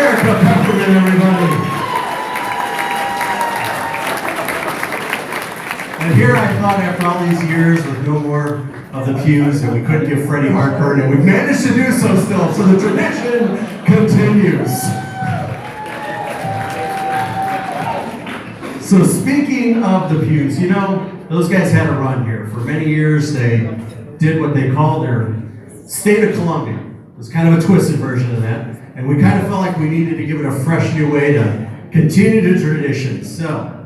America, Peppermint, everybody. And here I thought after all these years with no more of the pews that we couldn't give Freddie heartburn, and we've managed to do so still, so the tradition continues. So speaking of the pews, you know, those guys had a run here. For many years, they did what they called their State of Columbia. It was kind of a twisted version of that. And we kind of felt like we needed to give it a fresh new way to continue the tradition. So,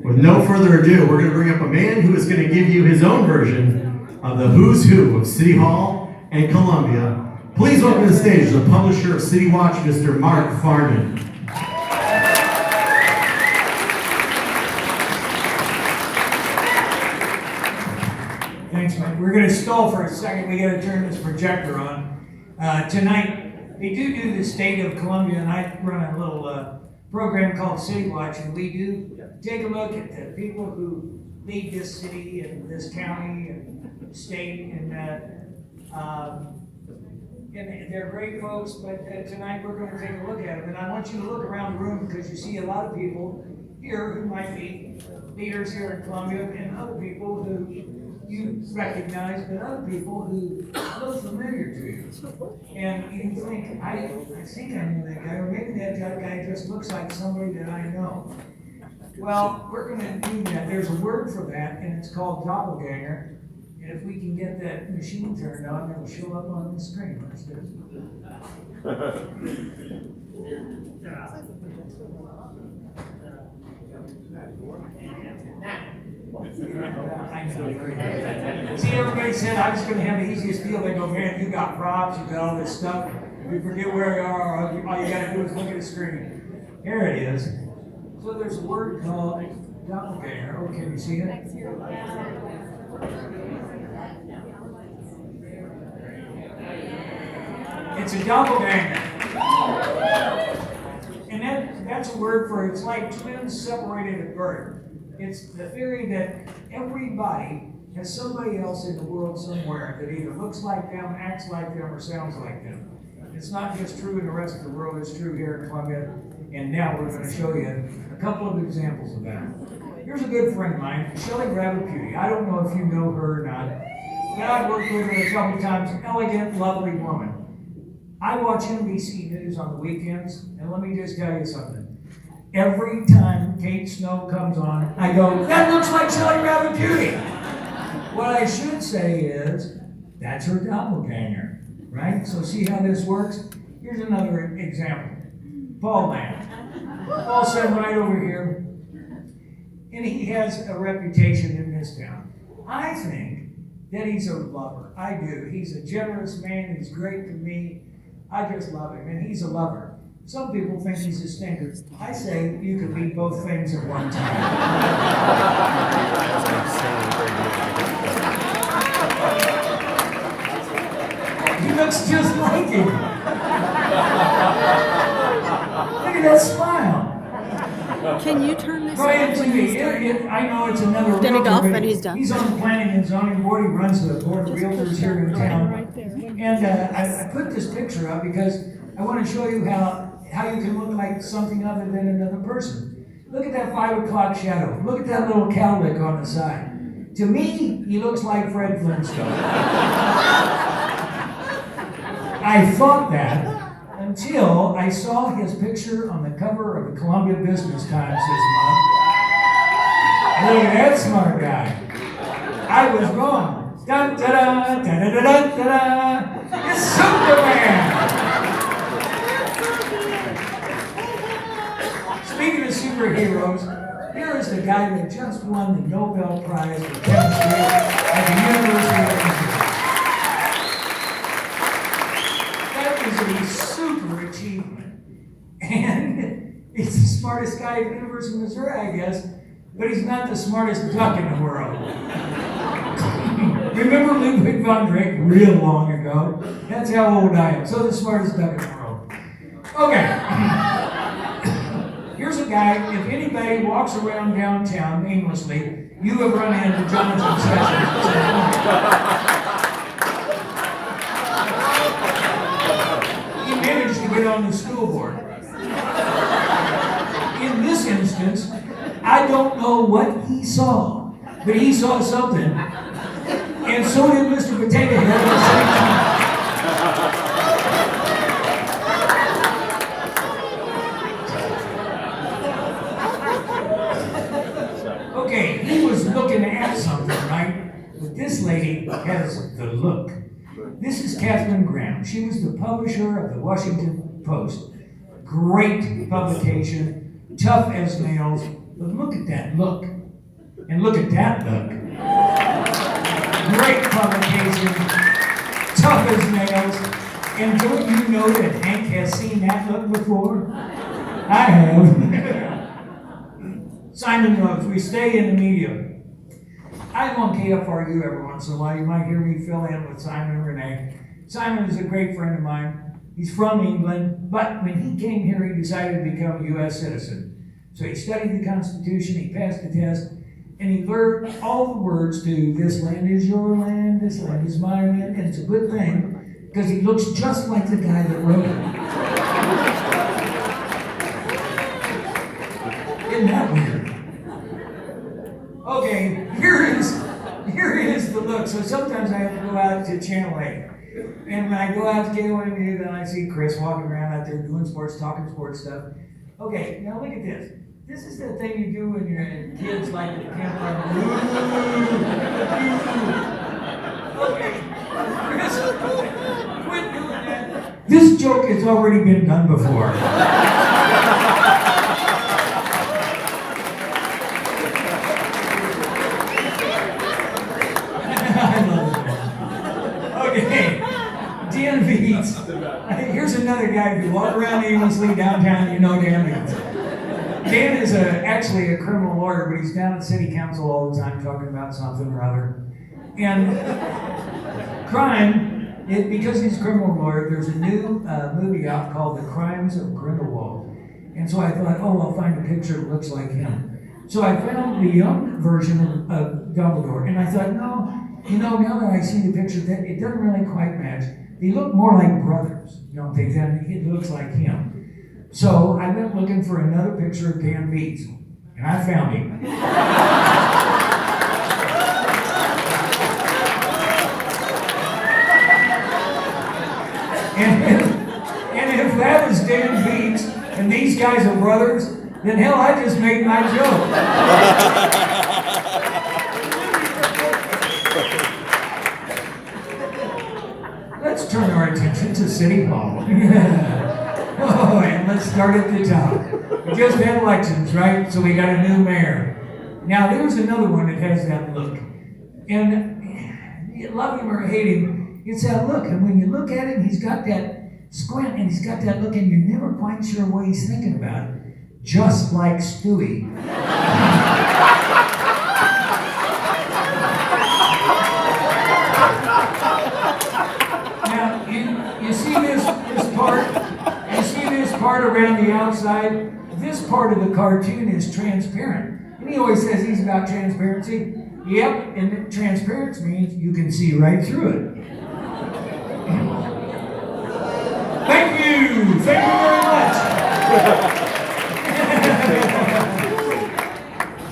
with no further ado, we're going to bring up a man who is going to give you his own version of the who's who of City Hall and Columbia. Please welcome to the stage the publisher of City Watch, Mr. Mark Farnen. Thanks, Mike. We're going to stall for a second. We got to turn this projector on. Tonight, they do the State of Columbia, and I run a little program called City Watch, and we do take a look at the people who lead this city and this county and state, and they're great folks, but tonight we're going to take a look at them. And I want you to look around the room because you see a lot of people here who might be leaders here in Columbia, and other people who you recognize, but other people who look familiar to you. And you think, I think I know that guy, or maybe that guy just looks like somebody that I know. Well, we're going to do that. There's a word for that, and it's called doppelganger. And if we can get that machine turned on, it'll show up on the screen. Let's do it. See, everybody said I was going to have the easiest deal. They go, man, you got props, you got all this stuff. If you forget where you are, all you got to do is look at the screen. Here it is. So there's a word called doppelganger. Oh, can you see it? It's a doppelganger. And that's a word for, it's like twins separated at birth. It's the theory that everybody has somebody else in the world somewhere that either looks like them, acts like them, or sounds like them. It's not just true in the rest of the world, it's true here in Columbia. And now we're going to show you a couple of examples of that. Here's a good friend of mine, Shelley Rabbit-Beauty. I don't know if you know her or not, but I've worked with her a couple of times. An elegant, lovely woman. I watch NBC News on the weekends, and let me just tell you something. Every time Kate Snow comes on, I go, that looks like Shelley Rabbit-Beauty. What I should say is, that's her doppelganger, right? So see how this works? Here's another example. Paul Lamb. Paul's sitting right over here, and he has a reputation in this town. I think that he's a lover. I do. He's a generous man. He's great to me. I just love him, and he's a lover. Some people think he's a stinker. I say you can be both things at one time. He looks just like him. Look at that smile. Can you turn this Brian off? TV. I know it's another Done it realtor, off, but and he's done. He's on the planning and zoning board. He runs the board of realtors here in town. Right there. And I put this picture up because I want to show you how you can look like something other than another person. Look at that 5 o'clock shadow. Look at that little cowlick on the side. To me, he looks like Fred Flintstone. I thought that until I saw his picture on the cover of the Columbia Business Times this month. Look at that smart guy. I was wrong. Dun, da-da, da-da-da-da, da-da. It's Superman! Speaking of superheroes, here is the guy that just won the Nobel Prize for Chemistry at the University of Missouri. That is a super achievement. And he's the smartest guy at the University of Missouri, I guess, but he's not the smartest duck in the world. Remember Ludwig von Drake real long ago? That's how old I am. So the smartest duck in the world. Okay. Here's a guy, if anybody walks around downtown aimlessly, you have run into Jonathan Sessions. He managed to get on the school board. this instance, I don't know what he saw, but he saw something, and so did Mr. Potato Head at the same time. Okay, he was looking at something, right? But this lady has the look. This is Catherine Graham. She was the publisher of the Washington Post. Great publication, tough as nails, but look at that look. And look at that look. Great publication, tough as nails. And don't you know that Hank has seen that look before? I have. Simon Rhodes, we stay in the media. I'm on KFRU every once in a while. You might hear me fill in with Simon and Renee. Simon is a great friend of mine. He's from England, but when he came here, he decided to become a U.S. citizen. So he studied the Constitution, he passed the test, and he learned all the words to "this land is your land, this land is my land," and it's a good thing, because he looks just like the guy that wrote it. Isn't that weird? Okay, here is the look. So sometimes I have to go out to Channel 8. And when I go out to KOMU, then I see Chris walking around out there doing sports, talking sports stuff. Okay, now look at this. This is the thing you do when your kids like at the campfire. Okay, Chris, quit doing that. This joke has already been done before. Here's another guy. If you walk around aimlessly downtown, you know Dan Beats. Dan is actually a criminal lawyer, but he's down at city council all the time talking about something or other. And crime, because he's a criminal lawyer, there's a new movie out called The Crimes of Grindelwald. And so I thought, I'll find a picture that looks like him. So I found the young version of Dumbledore, and I thought, no, now that I see the picture, that it doesn't really quite match. They look more like brothers. You don't think that? It looks like him. So I went looking for another picture of Dan Beats, and I found him. and if that is Dan Beats, and these guys are brothers, then hell, I just made my joke. Let's turn our attention to City Hall. And let's start at the top. We just had elections, right? So we got a new mayor. Now, there's another one that has that look. And you love him or hate him, it's that look. And when you look at him, he's got that squint and he's got that look, and you're never quite sure what he's thinking about. Just like Stewie. Part around the outside, this part of the cartoon is transparent. And he always says he's about transparency. Yep, and transparency means you can see right through it. Thank you very much.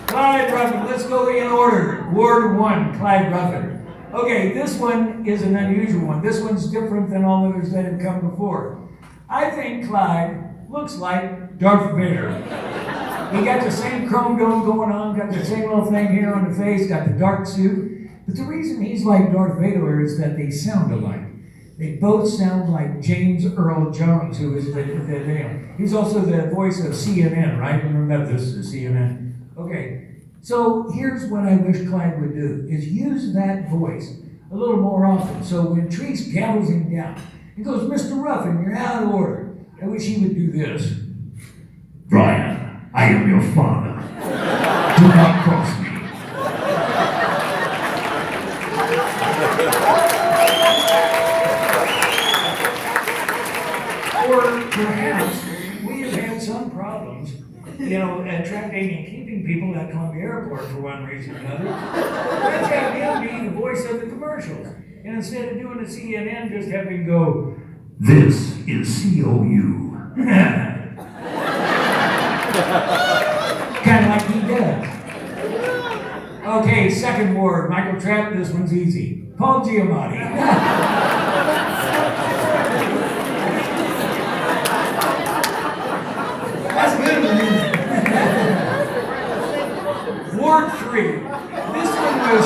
Clyde Ruffin, let's go in order. Ward 1, Clyde Ruffin. Okay, this one is an unusual one. This one's different than all others that have come before. I think Clyde looks like Darth Vader. He got the same chrome dome going on, got the same little thing here on the face, got the dark suit. But the reason he's like Darth Vader is that they sound alike. They both sound like James Earl Jones, who is he's also the voice of CNN, right? Remember this is CNN. Okay, so here's what I wish Clyde would do, is use that voice a little more often. So when Treese gavels him down, he goes, "Mr. Ruffin, you're out of order." I wish he would do this. "Brian, I am your father. Do not cross me." Or perhaps we have had some problems, attracting and keeping people at Columbia Airport for one reason or another. Let's have him be the voice of the commercials. And instead of doing the CNN, just have him go, "This is COU." kind of like he does. Okay, second ward, Michael Trapp, this one's easy. Paul Giamatti. That's good, isn't it? Ward 3. This one was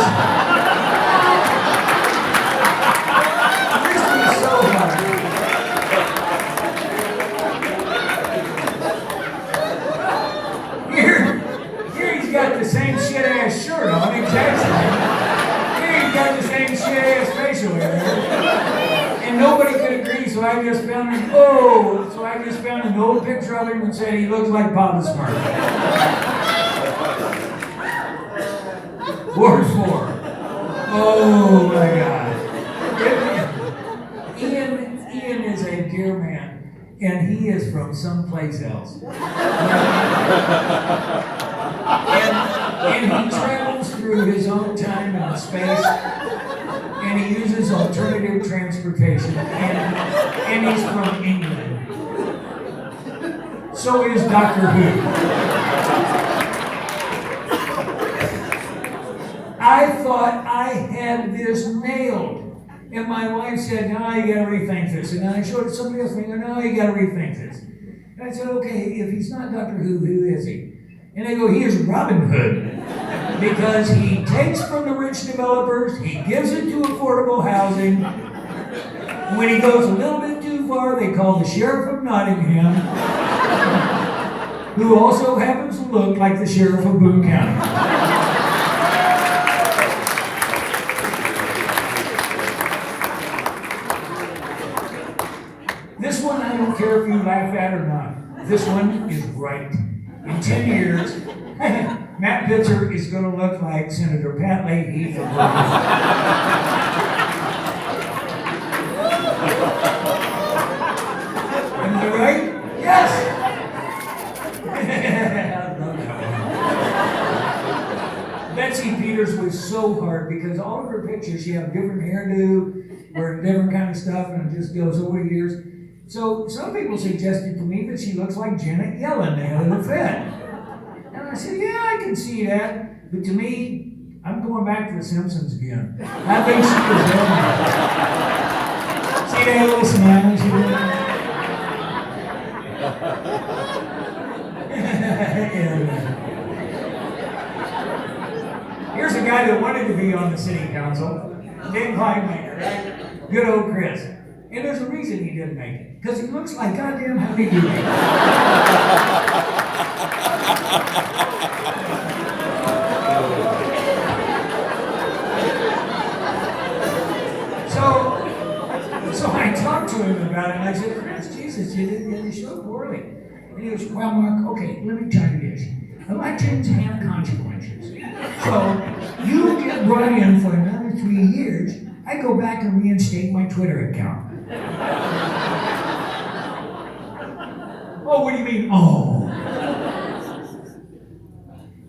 so hard. Here he's got the same shit-ass shirt on, exactly. Here he's got the same shit-ass facial hair. And nobody could agree, so I just found an old picture of him and said he looks like Papa Smurf. Ward 4. Oh my God. Ian is a dear man, and he is from someplace else. And he travels through his own time and space, and he uses alternative transportation, and he's from England. So is Doctor Who. I thought I had this nailed. And my wife said, no, you gotta rethink this. And I showed it to somebody else, and they go, no, you gotta rethink this. And I said, okay, if he's not Doctor Who, who is he? And they go, he is Robin Hood. Because he takes from the rich developers, he gives it to affordable housing. When he goes a little bit too far, they call the Sheriff of Nottingham, who also happens to look like the Sheriff of Boone County. This one, I don't care if you laugh at or not. This one is right. In 10 years, Matt Pitzer is going to look like Senator Pat Leahy from Vermont. Am I right? Yes! I love that one. Betsy Peters was so hard because all of her pictures, she had different hairdo, wearing different kind of stuff, and it just goes over the years. So some people suggested to me that she looks like Janet Yellen, the head of the Fed. And I said, yeah, I can see that. But to me, I'm going back to The Simpsons again. I think she was there. See that little smile she did? Here's a guy that wanted to be on the city council. Didn't quite make it, right? Good old Chris. And there's a reason he didn't make it. Because he looks like goddamn Happy Doobie. So I talked to him about it, and I said, Chris, Jesus, you show poorly. And he goes, well, Mark, okay, let me tell you this. Elections have consequences. So you get brought in for another 3 years, I go back and reinstate my Twitter account. Oh, what do you mean, oh?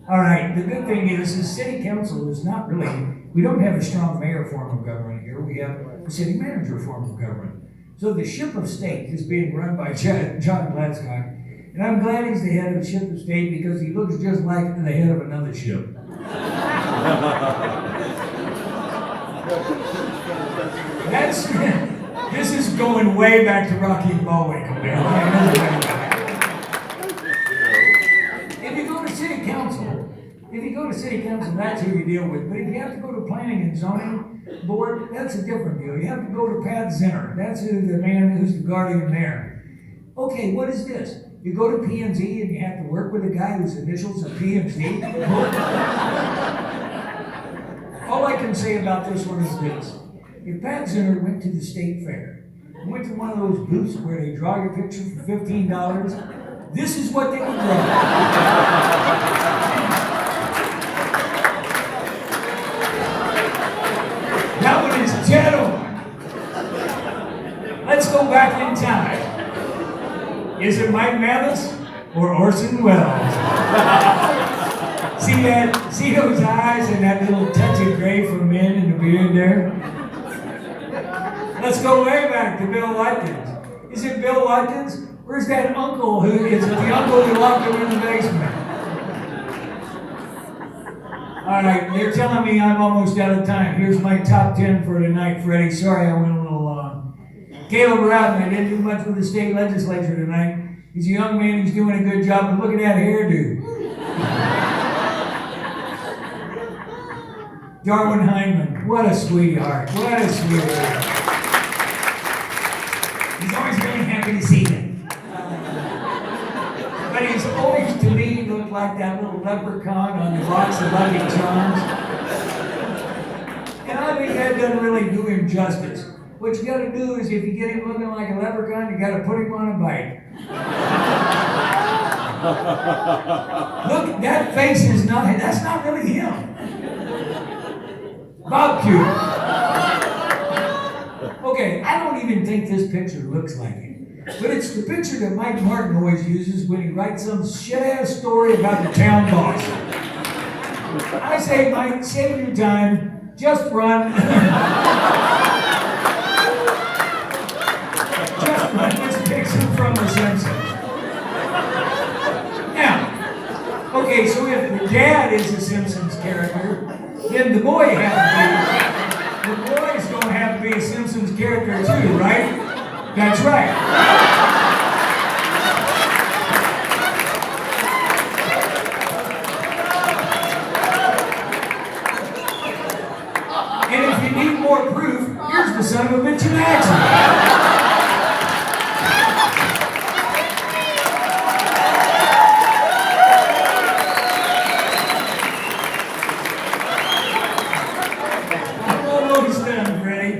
All right, the good thing is city council is not really, we don't have a strong mayor form of government here. We have a city manager form of government. So the ship of state is being run by John Gladstone. And I'm glad he's the head of the ship of state because he looks just like the head of another ship. This is going way back to Rocky and Bullwinkle. If you go to city council, that's who you deal with. But if you have to go to planning and zoning board, that's a different deal. You have to go to Pat Zinner. That's the man who's the guardian there. Okay, what is this? You go to P&Z and you have to work with a guy whose initials are P&Z. All I can say about this one is this. If Pat Zinner went to the state fair, went to one of those booths where they draw your picture for $15, this is what they would draw. That one is dead on. Let's go back in time. Is it Mike Mathis or Orson Welles? See those eyes and that little touch of gray from men in the beard there? Let's go way back to Bill Watkins. Is it Bill Watkins? Or is that uncle who is it the uncle who locked him in the basement? All right, they're telling me I'm almost out of time. Here's my top 10 for tonight, Freddie. Sorry I went a little long. Caleb Rowden, I didn't do much with the state legislature tonight. He's a young man, he's doing a good job, but look at that hairdo. Darwin Hyman, what a sweetheart, what a sweetheart. He's always really happy to see me. But he's always, to me, looked like that little leprechaun on the box of Lucky Charms. And I think that doesn't really do him justice. What you gotta do is, if you get him looking like a leprechaun, you gotta put him on a bike. Look, that face is not, that's not really him. Bob Q. Okay, I don't even think this picture looks like him. But it's the picture that Mike Martin always uses when he writes some shit-ass story about the town boss. I say, Mike, save your time, just run. Just run, this picture from The Simpsons. Now, okay, so if the dad is a Simpsons character, then the boy has to be, the boy's gonna have to be a Simpsons character too, right? That's right. And if you need more proof, here's the son of a bitch in action. I'm almost done, Freddie.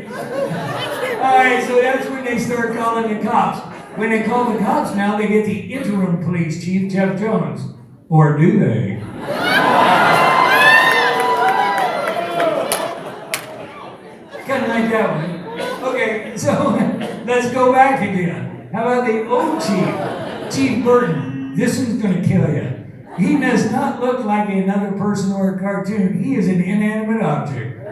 Alright, so that's when they start calling the cops. When they call the cops now, they get the interim police chief, Jeff Jones. Or do they? Kind of like that one. Okay, so let's go back again. How about the old chief, Chief Burton? This one's gonna kill you. He does not look like another person or a cartoon. He is an inanimate object.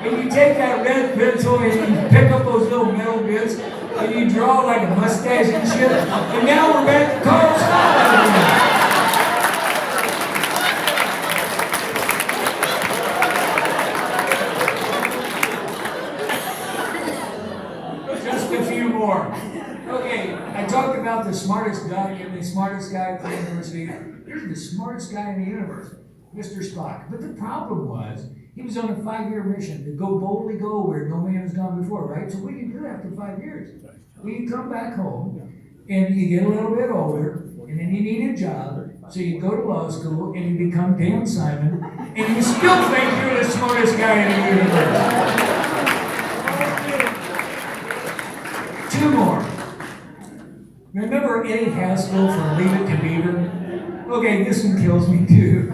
And you take that red pencil and you pick up those little metal bits and you draw like a mustache and shit. And now we're back to Carl Scott again. Just a few more. Okay, I talked about the smartest guy and the smartest guy at the university. Here's the smartest guy in the universe, Mr. Spock. But the problem was, he was on a 5-year mission to go boldly go where no man has gone before, right? So what do you do after 5 years? Well, you come back home, and you get a little bit older, and then you need a job, so you go to law school, and you become Dan Simon, and you still think you're the smartest guy in the universe. 2 more. Remember Eddie Haskell from Leave It to Beaver? Okay, this one kills me too.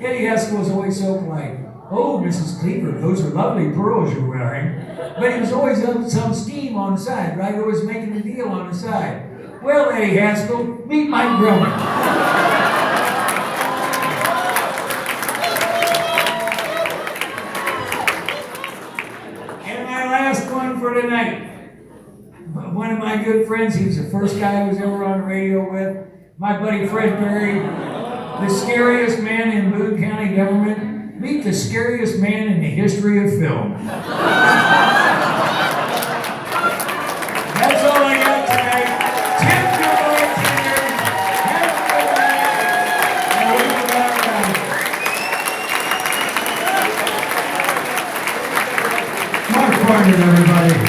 Eddie Haskell was always so polite. Oh, Mrs. Cleaver, those are lovely pearls you're wearing. But he was always up some steam on the side, right? Always making a deal on the side. Well, Eddie Haskell, meet Mike Grumman. And my last one for tonight. One of my good friends, he was the first guy I was ever on the radio with. My buddy Fred Berry, the scariest man in Boone County government. Meet the scariest man in the history of film. That's all I got tonight. Tip your bartenders. Have a good night. And we'll be back around. Mark Farnen, everybody.